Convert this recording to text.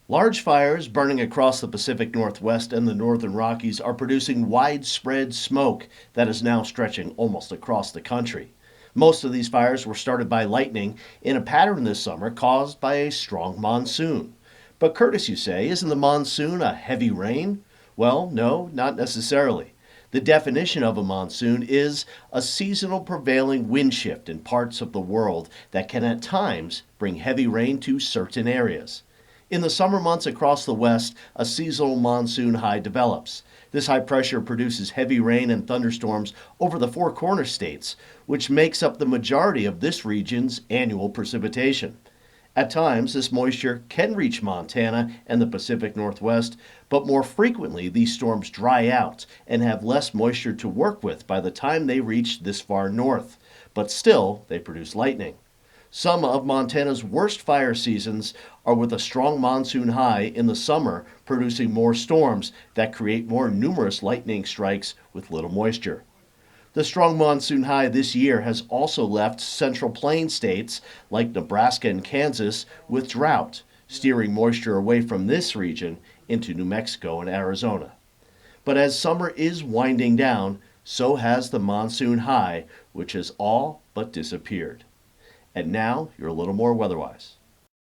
Large fires burning across the Pacific Northwest and the northern Rockies are producing widespread smoke that is now stretching almost across the country. Most of these fires were started by lightning in a pattern this summer caused by a strong monsoon. But Curtis, you say, isn't the monsoon a heavy rain? Well, no, not necessarily. The definition of a monsoon is a seasonal prevailing wind shift in parts of the world that can at times bring heavy rain to certain areas. In the summer months across the West, a seasonal monsoon high develops. This high pressure produces heavy rain and thunderstorms over the Four Corner states, which makes up the majority of this region's annual precipitation. At times, this moisture can reach Montana and the Pacific Northwest, but more frequently these storms dry out and have less moisture to work with by the time they reach this far north. But still, they produce lightning. Some of Montana's worst fire seasons are with a strong monsoon high in the summer, producing more storms that create more numerous lightning strikes with little moisture. The strong monsoon high this year has also left central plain states like Nebraska and Kansas with drought, steering moisture away from this region into New Mexico and Arizona. But as summer is winding down, so has the monsoon high, which has all but disappeared. And now you're a little more weatherwise.